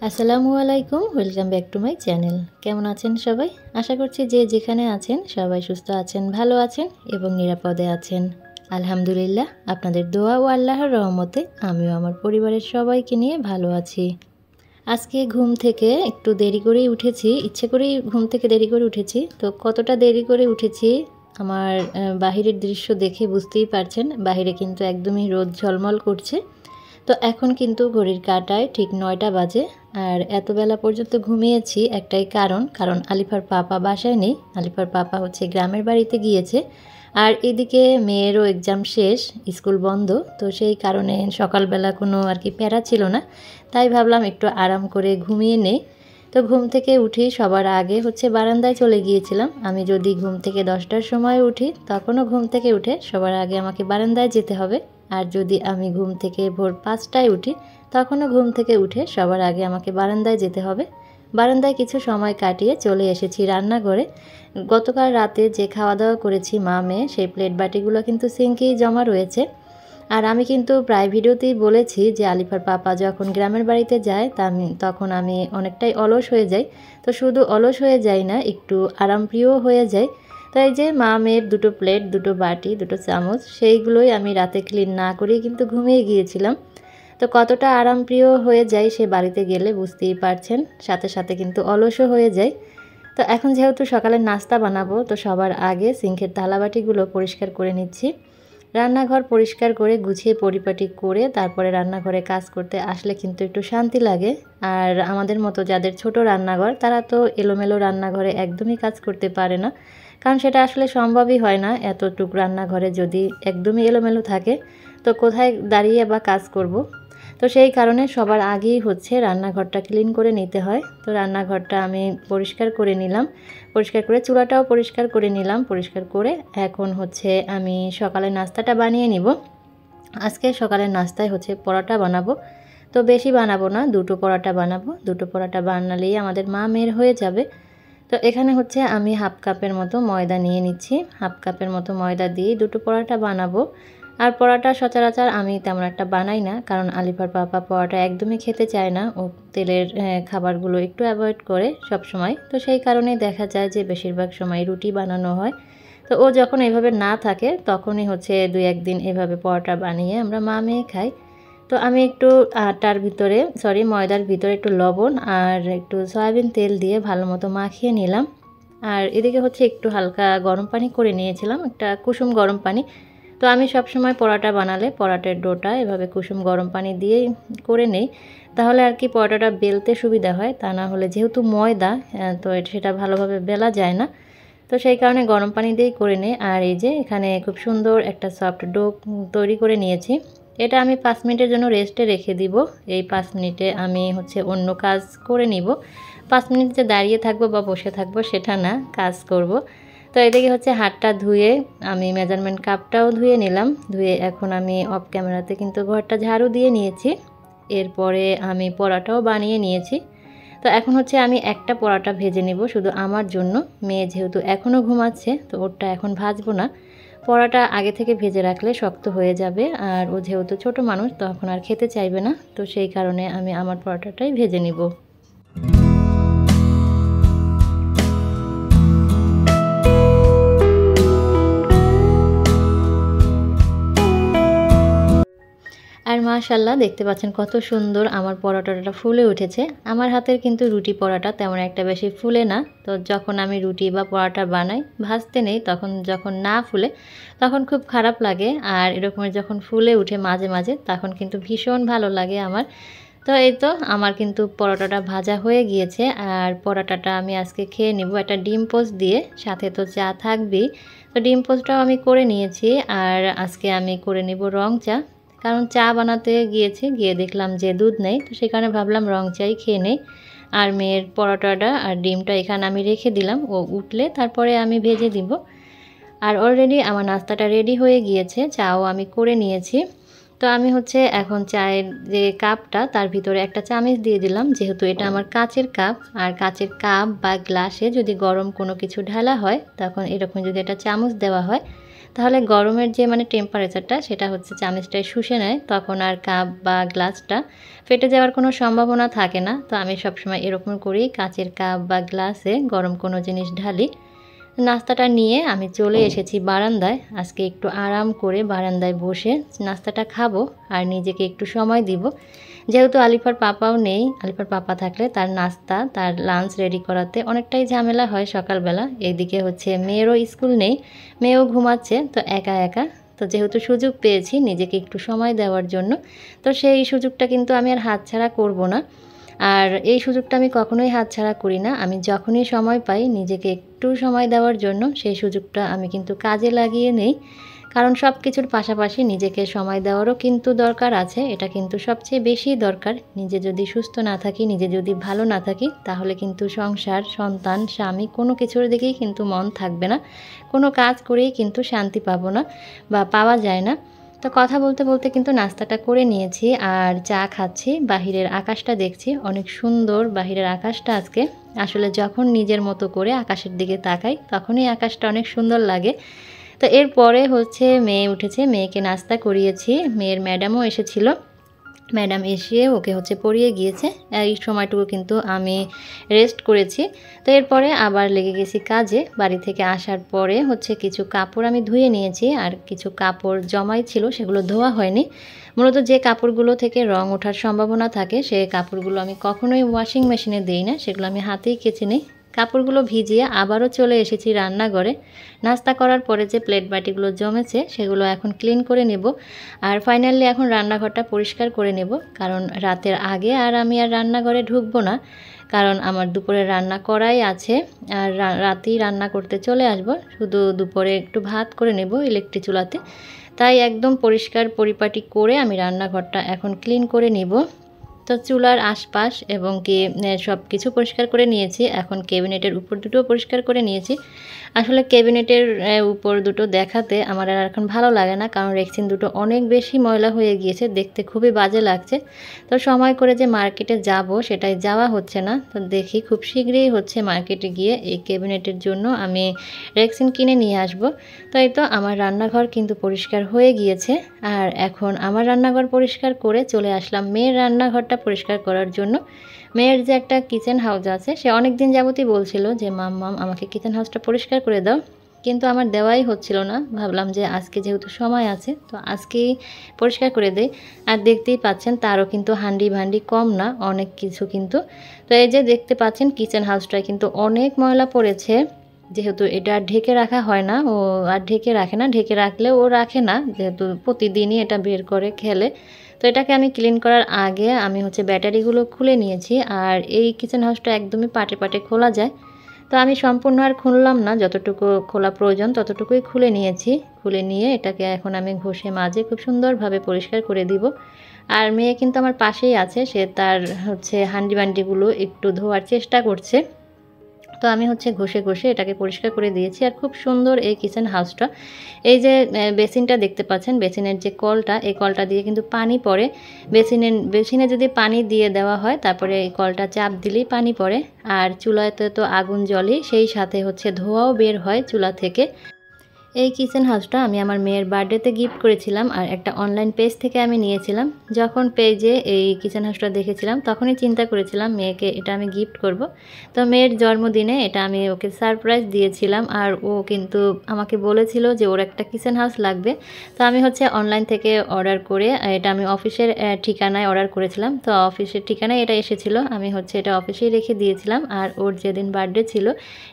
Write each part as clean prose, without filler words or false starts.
আসসালামু আলাইকুম, welcome back to my channel. কেমন আছেন সবাই? আশা করছি যে যেখানে আছেন সবাই সুস্থ আছেন, ভালো আছেন এবং নিরাপদে আছেন। আলহামদুলিল্লাহ, আপনাদের দোয়া ও আল্লাহর রহমতে আমিও আমার পরিবারের সবাইকে নিয়ে ভালো আছি। আজকে ঘুম থেকে একটু দেরি করেই উঠেছি, ইচ্ছে করেই ঘুম থেকে দেরি করে উঠেছি। তো কতটা দেরি করে উঠেছি আমার বাহিরের দৃশ্য দেখে বুঝতেই পারছেন। বাহিরে কিন্তু একদমই রোদ ঝলমল করছে। তো এখন কিন্তু ঘড়ির কাঁটায় ঠিক 9টা বাজে। আর এত বেলা পর্যন্ত ঘুমিয়েছি একটাই কারণ আলিফার পাপা বাসায় নেই। আলিফার পাপা হচ্ছে গ্রামের বাড়িতে গিয়েছে। আর এদিকে মেয়েরও এক্সাম শেষ, স্কুল বন্ধ। তো সেই কারণে সকালবেলা কোনো আর কি প্যারা ছিল না। তাই ভাবলাম একটু আরাম করে ঘুমিয়ে নেই। তো ঘুম থেকে উঠি সবার আগে হচ্ছে বারান্দায় চলে গিয়েছিলাম। আমি যদি ঘুম থেকে 10টার সময় উঠি তখনও ঘুম থেকে উঠে সবার আগে আমাকে বারান্দায় যেতে হবে। আর যদি আমি ঘুম থেকে ভোর 5টায় উঠি তখনও ঘুম থেকে উঠে সবার আগে আমাকে বারান্দায় যেতে হবে। বারান্দায় কিছু সময় কাটিয়ে চলে এসেছি রান্নাঘরে। গতকাল রাতে যে খাওয়া দাওয়া করেছি মা মেয়ে, সেই প্লেট বাটিগুলো কিন্তু সিঙ্কেই জমা রয়েছে। আর আমি কিন্তু প্রায় ভিডিওতেই বলেছি যে আলিফার পাপা যখন গ্রামের বাড়িতে যায় তখন আমি অনেকটাই অলস হয়ে যাই। তো শুধু অলস হয়ে যাই না, একটু আরামপ্রিয় হয়ে যাই। তাই যে মা মেয়ের দুটো প্লেট, দুটো বাটি, দুটো চামচ, সেইগুলোই আমি রাতে ক্লিন না করেই কিন্তু ঘুমিয়ে গিয়েছিলাম। তো কতটা আরামপ্রিয় হয়ে যায় সে বাড়িতে গেলে বুঝতেই পারছেন, সাথে সাথে কিন্তু অলসও হয়ে যায়। তো এখন যেহেতু সকালের নাস্তা বানাবো, তো সবার আগে সিঙ্কের থালাবাটিগুলো পরিষ্কার করে নিচ্ছি। রান্নাঘর পরিষ্কার করে গুছিয়ে পরিপাটি করে তারপরে রান্নাঘরে কাজ করতে আসলে কিন্তু একটু শান্তি লাগে। আর আমাদের মতো যাদের ছোট রান্নাঘর, তারা তো এলোমেলো রান্নাঘরে একদমই কাজ করতে পারে না, কারণ সেটা আসলে সম্ভবই হয় না। এতটুকু রান্নাঘরে যদি একদমই এলোমেলো থাকে তো কোথায় দাঁড়িয়ে বা কাজ করব। তো সেই কারণে সবার আগেই হচ্ছে রান্নাঘরটা ক্লিন করে নিতে হয়। তো রান্নাঘরটা আমি পরিষ্কার করে নিলাম, পরিষ্কার করে চুলাটাও পরিষ্কার করে নিলাম। পরিষ্কার করে এখন হচ্ছে আমি সকালের নাস্তাটা বানিয়ে নিব। আজকে সকালের নাস্তায় হচ্ছে পরোটা বানাবো। তো বেশি বানাবো না, দুটো পরোটা বানাবো। দুটো পরোটা বানালেই আমাদের মা মেয়ের হয়ে যাবে। তো এখানে হচ্ছে আমি হাফ কাপের মতো ময়দা নিয়ে নিচ্ছি। হাফ কাপের মতো ময়দা দিয়ে দুটো পরোটা বানাবো। আর পরোটা সচরাচর আমি তেমন একটা বানাই না, কারণ আলিফার পাপা পরোটা একদমই খেতে চায় না। ও তেলের খাবারগুলো একটু অ্যাভয়েড করে সব সময়। তো সেই কারণে দেখা যায় যে বেশিরভাগ সময় রুটি বানানো হয়। তো ও যখন এভাবে না থাকে তখনই হচ্ছে 2-1 দিন এভাবে পরোটা বানিয়ে আমরা মা মেয়ে খাই। তো আমি একটু ময়দার ভিতরে একটু লবণ আর একটু সয়াবিন তেল দিয়ে ভালো মতো মাখিয়ে নিলাম। আর এদিকে হচ্ছে একটু হালকা গরম পানি করে নিয়েছিলাম, একটা কুসুম গরম পানি। তো আমি সবসময় পরোটা বানালে পরোটার ডোটা এভাবে কুসুম গরম পানি দিয়ে করে নেই, তাহলে আর কি পরোটাটা বেলতে সুবিধা হয়। তা না হলে যেহেতু ময়দা, তো সেটা ভালোভাবে বেলা যায় না। তো সেই কারণে গরম পানি দিয়েই করে নিই। আর এই যে এখানে খুব সুন্দর একটা সফট ডো তৈরি করে নিয়েছি। এটা আমি 5 মিনিটের জন্য রেস্টে রেখে দিব। এই 5 মিনিটে আমি হচ্ছে অন্য কাজ করে নিব। 5 মিনিট যে দাঁড়িয়ে থাকবো বা বসে থাকবো সেটা না, কাজ করব। তো এদিকে হচ্ছে হাতটা ধুয়ে আমি মেজারমেন্ট কাপটাও ধুয়ে নিলাম। ধুয়ে এখন আমি অফ ক্যামেরাতে কিন্তু ঘরটা ঝাড়ু দিয়ে নিয়েছি। এরপরে আমি পরোটাও বানিয়ে নিয়েছি। তো এখন হচ্ছে আমি একটা পরোটা ভেজে নিব শুধু আমার জন্য। মেয়ে যেহেতু এখনও ঘুমাচ্ছে, তো ওরটা এখন ভাজবো না। পরোটা আগে থেকে ভেজে রাখলে শক্ত হয়ে যাবে, আর ও যেহেতু ছোট মানুষ তখন আর খেতে চাইবে না। তো সেই কারণে আমি আমার পরোটাটাই ভেজে নিব। আর মাশাআল্লাহ, দেখতে পাচ্ছেন কত সুন্দর আমার পরোটাটা ফুলে উঠেছে। আমার হাতের কিন্তু রুটি পরোটা তেমন একটা বেশি ফুলে না। তো যখন আমি রুটি বা পরোটা বানাই, ভাজতে নেই, যখন না ফুলে তখন খুব খারাপ লাগে। আর এরকমের যখন ফুলে উঠে মাঝে মাঝে তখন কিন্তু ভীষণ ভালো লাগে আমার। তো এই তো আমার কিন্তু পরোটাটা ভাজা হয়ে গিয়েছে। আর পরোটাটা আমি আজকে খেয়ে নিব একটা ডিম পোস্ট দিয়ে, সাথে তো চা থাকবেই। তো ডিম পোস্টটাও আমি করে নিয়েছি। আর আজকে আমি করে নিব রং চা, কারণ চা বানাতে গিয়ে দেখলাম যে দুধ নেই। তো সেখানে ভাবলাম রং চাই খেয়ে নেই। আর মেয়ের পরোটাটা আর ডিমটা এখানে আমি রেখে দিলাম, ও উঠলে তারপরে আমি ভেজে দিব। আর অলরেডি আমার নাস্তাটা রেডি হয়ে গিয়েছে, চাও আমি করে নিয়েছি। তো আমি হচ্ছে এখন চায়ের যে কাপটা তার ভিতরে একটা চামচ দিয়ে দিলাম, যেহেতু এটা আমার কাচের কাপ। আর কাচের কাপ বা গ্লাসে যদি গরম কোনো কিছু ঢালা হয় তখন এরকম যদি একটা চামচ দেওয়া হয় তাহলে গরমের যে মানে টেম্পারেচারটা সেটা হচ্ছে চামচটায় শুষে নেয়, তখন আর কাপ বা গ্লাসটা ফেটে যাওয়ার কোনো সম্ভাবনা থাকে না। তো আমি সবসময় এরকম করেই কাচের কাপ বা গ্লাসে গরম কোনো জিনিস ঢালি। নাস্তাটা নিয়ে আমি চলে এসেছি বারান্দায়। আজকে একটু আরাম করে বারান্দায় বসে নাস্তাটা খাবো আর নিজেকে একটু সময় দিব। যেহেতু আলিফার পাপাও নেই, আলিফার পাপা থাকলে তার নাস্তা, তার লাঞ্চ রেডি করাতে অনেকটাই ঝামেলা হয় সকালবেলা। এইদিকে হচ্ছে মেয়েরও স্কুল নেই, মেয়েও ঘুমাচ্ছে, তো একা একা। তো যেহেতু সুযোগ পেয়েছি নিজেকে একটু সময় দেওয়ার জন্য, তো সেই সুযোগটা কিন্তু আমি আর হাতছাড়া করব না। আর এই সুযোগটা আমি কখনোই হাতছাড়া করি না। আমি যখনই সময় পাই নিজেকে একটু সময় দেওয়ার জন্য সেই সুযোগটা আমি কিন্তু কাজে লাগিয়ে নেই। কারণ সব কিছুর পাশাপাশি নিজেকে সময় দেওয়ারও কিন্তু দরকার আছে। এটা কিন্তু সবচেয়ে বেশি দরকার। নিজে যদি সুস্থ না থাকি, নিজে যদি ভালো না থাকি, তাহলে কিন্তু সংসার, সন্তান, স্বামী কোনো কিছুর দিকেই কিন্তু মন থাকবে না। কোনো কাজ করেই কিন্তু শান্তি পাবো না বা পাওয়া যায় না। তো কথা বলতে বলতে কিন্তু নাস্তাটা করে নিয়েছি আর চা খাচ্ছি, বাহিরের আকাশটা দেখছি। অনেক সুন্দর বাহিরের আকাশটা আজকে। আসলে যখন নিজের মতো করে আকাশের দিকে তাকাই তখনই আকাশটা অনেক সুন্দর লাগে। তো এরপরে হচ্ছে মেয়ে উঠেছে, মেয়েকে নাস্তা করিয়েছি, মেয়ের ম্যাডামও এসেছিল। ম্যাডাম এসে ওকে হচ্ছে পড়িয়ে গিয়েছে। এই সময়টুকু কিন্তু আমি রেস্ট করেছি। তো এরপরে আবার লেগে গেছি কাজে। বাড়ি থেকে আসার পরে হচ্ছে কিছু কাপড় আমি ধুয়ে নিয়েছি আর কিছু কাপড় জমাই ছিল, সেগুলো ধোয়া হয়নি। মূলত যে কাপড়গুলো থেকে রং ওঠার সম্ভাবনা থাকে সেই কাপড়গুলো আমি কখনোই ওয়াশিং মেশিনে দিই না, সেগুলো আমি হাতেই কেচে নিই। কাপড়গুলো ভিজিয়ে আবারও চলে এসেছি রান্নাঘরে। নাস্তা করার পরে যে প্লেট বাটিগুলো জমেছে সেগুলো এখন ক্লিন করে নেব। আর ফাইনালি এখন রান্নাঘরটা পরিষ্কার করে নেব, কারণ রাতের আগে আমি আর রান্নাঘরে ঢুকবো না। কারণ আমার দুপুরে রান্না করাই আছে আর রাতেই রান্না করতে চলে আসব। শুধু দুপুরে একটু ভাত করে নেব ইলেকট্রিক চুলাতে। তাই একদম পরিষ্কার পরিপাটি করে আমি রান্নাঘরটা এখন ক্লিন করে নেব। তো চুলার আশপাশ এবং কি সব কিছু পরিষ্কার করে নিয়েছি। এখন ক্যাবিনেটের উপর দুটো পরিষ্কার করে নিয়েছি। আসলে ক্যাবিনেটের উপর দুটো দেখাতে আমার আর এখন ভালো লাগে না, কারণ রেক্সিন দুটো অনেক বেশি ময়লা হয়ে গিয়েছে, দেখতে খুবই বাজে লাগছে। তো সময় করে যে মার্কেটে যাব সেটাই যাওয়া হচ্ছে না। তো দেখি খুব শীঘ্রই হচ্ছে মার্কেটে গিয়ে এই ক্যাবিনেটের জন্য আমি রেক্সিন কিনে নিয়ে আসব। তো এই তো আমার রান্নাঘর কিন্তু পরিষ্কার হয়ে গিয়েছে। আর এখন আমার রান্নাঘর পরিষ্কার করে চলে আসলাম মেয়ের রান্নাঘরটা পরিষ্কার করার জন্য। মেয়ের যে একটা কিচেন হাউস আছে, সে অনেক দিন যাবতই বলছিল যে মাম্মাম আমাকে কিচেন হাউসটা পরিষ্কার করে দাও, কিন্তু আমার দেওয়াই হচ্ছিল না। ভাবলাম যে আজকে যেহেতু সময় আছে তো আজকেই পরিষ্কার করে দেই। আর দেখতেই পাচ্ছেন তারও কিন্তু হান্ডি ভান্ডি কম না, অনেক কিছু কিন্তু। তো এই যে দেখতে পাচ্ছেন কিচেন হাউসটায় কিন্তু অনেক ময়লা পড়েছে। যেহেতু এটা ঢেকে রাখা হয় না, ও আর ঢেকে রাখে না, ঢেকে রাখলেও ও রাখে না, যেহেতু প্রতিদিনই এটা বের করে খেলে। তো এটাকে আমি ক্লিন করার আগে আমি হচ্ছে ব্যাটারিগুলো খুলে নিয়েছি। আর এই কিচেন হাউসটা একদমই পাটে পাটে খোলা যায়। তো আমি সম্পূর্ণ আর খুললাম না, যতটুকু খোলা প্রয়োজন ততটুকুই খুলে নিয়েছি। খুলে নিয়ে এটাকে এখন আমি ঘষে মাজে খুব সুন্দরভাবে পরিষ্কার করে দিব। আর মেয়ে কিন্তু আমার পাশেই আছে, সে তার হচ্ছে হান্ডি বান্ডিগুলো একটু ধোয়ার চেষ্টা করছে। তো আমি হচ্ছে ঘষে ঘষে এটাকে পরিষ্কার করে দিয়েছি। আর খুব সুন্দর এই কিচেন হাউসটা। এই যে বেসিনটা দেখতে পাচ্ছেন, বেসিনের যে কলটা, এই কলটা দিয়ে কিন্তু পানি পড়ে। বেসিনে যদি পানি দিয়ে দেওয়া হয় তারপরে এই কলটা চাপ দিলেই পানি পড়ে। আর চুলাতে তো আগুন জ্বলে, সেই সাথে হচ্ছে ধোঁয়াও বের হয় চুলা থেকে। এই কিচেন হাউসটা আমি আমার মেয়ের বার্থডেতে গিফট করেছিলাম আর একটা অনলাইন পেজ থেকে আমি নিয়েছিলাম। যখন পেজে এই কিচেন হাউসটা দেখেছিলাম তখনই চিন্তা করেছিলাম মেয়েকে এটা আমি গিফট করব। তো মেয়ের জন্মদিনে এটা আমি ওকে সারপ্রাইজ দিয়েছিলাম। আর ও কিন্তু আমাকে বলেছিল যে ওর একটা কিচেন হাউস লাগবে। তো আমি হচ্ছে অনলাইন থেকে অর্ডার করে, এটা আমি অফিসের ঠিকানায় অর্ডার করেছিলাম। তো অফিসের ঠিকানায় এটা এসেছিল, আমি হচ্ছে এটা অফিসেই রেখে দিয়েছিলাম। আর ওর যেদিন বার্থডে ছিল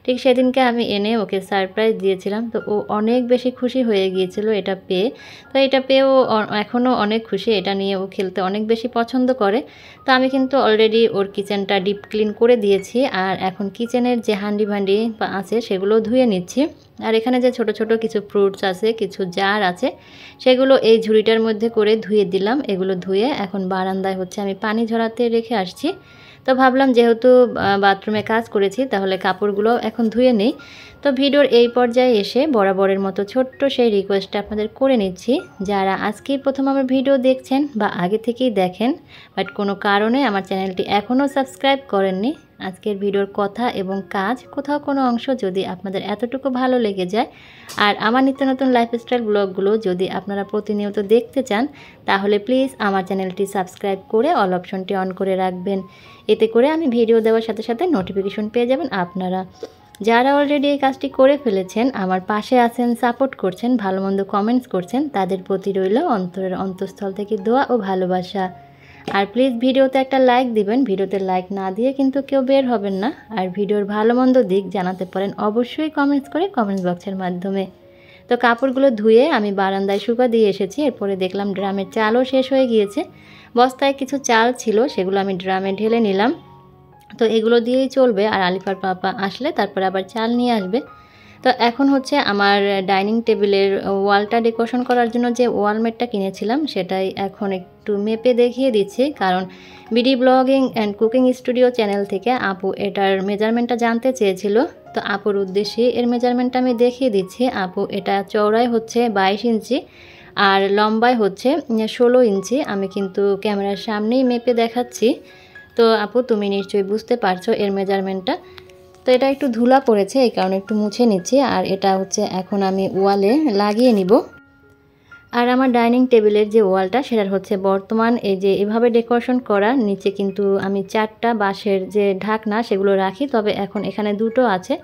ঠিক সেদিনকে আমি এনে ওকে সারপ্রাইজ দিয়েছিলাম। তো ও অনেক বেশি খুশি হয়ে গিয়েছিল এটা পেয়ে। তো এটা পেয়েও এখনও অনেক খুশি, এটা নিয়ে ও খেলতে অনেক বেশি পছন্দ করে। তো আমি কিন্তু অলরেডি ওর কিচেনটা ডিপ ক্লিন করে দিয়েছি। আর এখন কিচেনের যে হান্ডি ভান্ডি আছে সেগুলো ধুয়ে নিচ্ছি। আর এখানে যে ছোট ছোট কিছু ফ্রুটস আছে, কিছু জার আছে, সেগুলো এই ঝুড়িটার মধ্যে করে ধুয়ে দিলাম। এগুলো ধুয়ে এখন বারান্দায় হচ্ছে আমি পানি ঝরাতে রেখে আসছি। তো ভাবলাম যেহেতু বাথরুমে কাজ করেছি তাহলে কাপড়গুলো এখন ধুয়ে নেই। তো ভিডিওর এই পর্যায়ে এসে বরাবরের মতো ছোট্ট সেই রিকোয়েস্টটা আপনাদের করে নিচ্ছি, যারা আজকেই প্রথম আমার ভিডিও দেখছেন বা আগে থেকেই দেখেন বাট কোনো কারণে আমার চ্যানেলটি এখনও সাবস্ক্রাইব করেননি, আজকের ভিডিওর কথা এবং কাজ কোথাও কোনো অংশ যদি আপনাদের এতটুকু ভালো লেগে যায় আর আমার নিত্য নতুন লাইফস্টাইল ব্লগগুলো যদি আপনারা প্রতিনিয়ত দেখতে চান তাহলে প্লিজ আমার চ্যানেলটি সাবস্ক্রাইব করে অল অপশনটি অন করে রাখবেন। এতে করে আমি ভিডিও দেওয়ার সাথে সাথে নোটিফিকেশন পেয়ে যাবেন আপনারা। যারা অলরেডি এই কাজটি করে ফেলেছেন, আমার পাশে আছেন, সাপোর্ট করছেন, ভালো মন্দ কমেন্টস করছেন, তাদের প্রতি রইল অন্তরের অন্তঃস্থল থেকে দোয়া ও ভালোবাসা। আর প্লিজ ভিডিওতে একটা লাইক দিবেন, ভিডিওতে লাইক না দিয়ে কিন্তু কেউ বের হবেন না। আর ভিডিওর ভালো মন্দ দিক জানাতে পারেন অবশ্যই কমেন্টস করে কমেন্টস বক্সের মাধ্যমে। তো কাপড়গুলো ধুয়ে আমি বারান্দায় শুকা দিয়ে এসেছি। এরপরে দেখলাম ড্রামের চালও শেষ হয়ে গিয়েছে। বস্তায় কিছু চাল ছিল, সেগুলো আমি ড্রামে ঢেলে নিলাম। তো এগুলো দিয়েই চলবে, আর আলিফার পাপা আসলে তারপরে আবার চাল নিয়ে আসবে। তো এখন হচ্ছে আমার ডাইনিং টেবিলের ওয়ালটা ডেকোরেশন করার জন্য যে ওয়ালমেটটা কিনেছিলাম সেটাই এখন একটু মেপে দেখিয়ে দিচ্ছি, কারণ BD blogging and cooking studio channel থেকে আপু এটার মেজারমেন্টটা জানতে চেয়েছিল। তো আপুর উদ্দেশ্যে এর মেজারমেন্টটা আমি দেখিয়ে দিচ্ছি। আপু এটা চওড়ায় হচ্ছে 22 ইঞ্চি আর লম্বায় হচ্ছে 16 ইঞ্চি। আমি কিন্তু ক্যামেরার সামনেই মেপে দেখাচ্ছি। তো আপু তুমি নিশ্চয়ই বুঝতে পারছো এর মেজারমেন্টটা। তো এটা একটু ধুলা পড়েছে, এই কারণে একটু মুছে নিচ্ছি। আর এটা হচ্ছে এখন আমি ওয়ালে লাগিয়ে নিব। আর আমার ডাইনিং টেবিলের যে ওয়ালটা সেটার হচ্ছে বর্তমান এই যে এভাবে ডেকোরেশন করা, নিচে কিন্তু আমি 4টা বাঁশের যে ঢাকনা সেগুলো রাখি, তবে এখন এখানে 2টো আছে।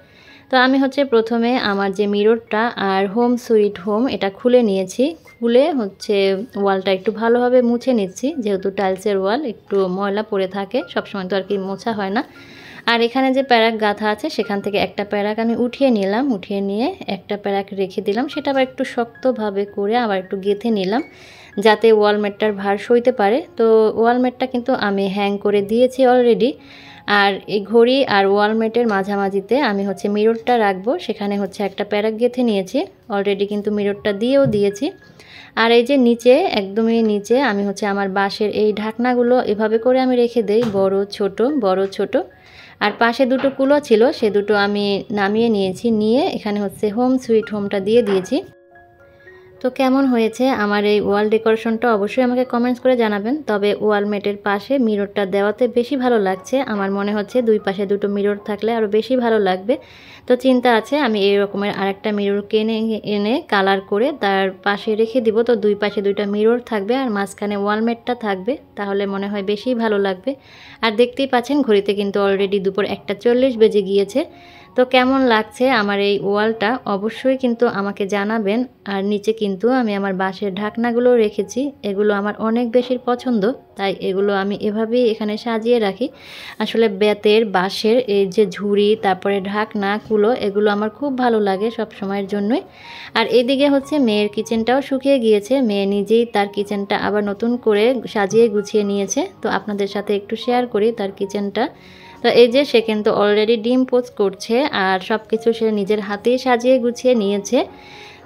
তো আমি হচ্ছে প্রথমে আমার যে মিররটা আর হোম সুইট হোম এটা খুলে নিয়েছি। খুলে হচ্ছে ওয়ালটা একটু ভালোভাবে মুছে নিচ্ছি, যেহেতু টাইলসের ওয়াল একটু ময়লা পড়ে থাকে, সবসময় তো আর কি মোছা হয় না। আর এখানে যে প্যারাক গাঁথা আছে সেখান থেকে একটা প্যারাক আমি উঠিয়ে নিলাম, উঠিয়ে নিয়ে একটা প্যারাক রেখে দিলাম। সেটা আবার একটু শক্তভাবে করে আবার একটু গেঁথে নিলাম, যাতে ওয়ালমেটটার ভার সইতে পারে। তো ওয়ালমেটটা কিন্তু আমি হ্যাং করে দিয়েছি অলরেডি। আর এই ঘড়ি আর ওয়ালমেটের মাঝামাঝিতে আমি হচ্ছে মিররটা রাখবো, সেখানে হচ্ছে একটা প্যারাক গেঁথে নিয়েছি অলরেডি, কিন্তু মিররটা দিয়েও দিয়েছি। আর এই যে নিচে একদমই নিচে আমি হচ্ছে আমার বাঁশের এই ঢাকনাগুলো এভাবে করে আমি রেখে দেই, বড় ছোট বড় ছোট। আর পাশে 2টো কুলো ছিল, সে 2টো আমি নামিয়ে নিয়েছি, নিয়ে এখানে হচ্ছে হোম সুইট হোমটা দিয়ে দিয়েছি। তো কেমন হয়েছে আমার এই ওয়াল ডেকোরেশনটা অবশ্যই আমাকে কমেন্টস করে জানাবেন। তবে ওয়ালমেটের পাশে মিররটা দেওয়াতে বেশি ভালো লাগছে, আমার মনে হচ্ছে 2 পাশে 2টো মিরর থাকলে আরও বেশি ভালো লাগবে। তো চিন্তা আছে আমি এই রকমের আরেকটা মিরর এনে কালার করে তার পাশে রেখে দিব। তো 2 পাশে 2টা মিরর থাকবে আর মাঝখানে ওয়ালমেটটা থাকবে, তাহলে মনে হয় বেশি ভালো লাগবে। আর দেখতেই পাচ্ছেন ঘড়িতে কিন্তু অলরেডি দুপুর 1:40 বেজে গিয়েছে। তো কেমন লাগছে আমার এই ওয়ালটা অবশ্যই কিন্তু আমাকে জানাবেন। আর নিচে কিন্তু আমি আমার বাঁশের ঢাকনাগুলো রেখেছি, এগুলো আমার অনেক বেশি পছন্দ, তাই এগুলো আমি এভাবেই এখানে সাজিয়ে রাখি। আসলে বেতের বাঁশের এই যে ঝুড়ি তারপরে ঢাকনা কুলো এগুলো আমার খুব ভালো লাগে সব সময়ের জন্যই। আর এদিকে হচ্ছে মেয়ের কিচেনটাও শুকিয়ে গিয়েছে, মেয়ে নিজেই তার কিচেনটা আবার নতুন করে সাজিয়ে গুছিয়ে নিয়েছে। তো আপনাদের সাথে একটু শেয়ার করি তার কিচেনটা। তো এই যে সে কিন্তু অলরেডি ডিম পোস্ট করছে আর সব কিছু সে নিজের হাতেই সাজিয়ে গুছিয়ে নিয়েছে।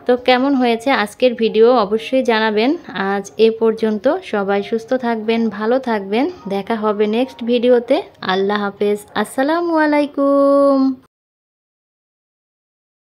তো কেমন হয়েছে আজকের ভিডিও অবশ্যই জানাবেন। আজ এ পর্যন্ত, সবাই সুস্থ থাকবেন, ভালো থাকবেন, দেখা হবে নেক্সট ভিডিওতে। আল্লাহ হাফেজ, আসসালামু আলাইকুম।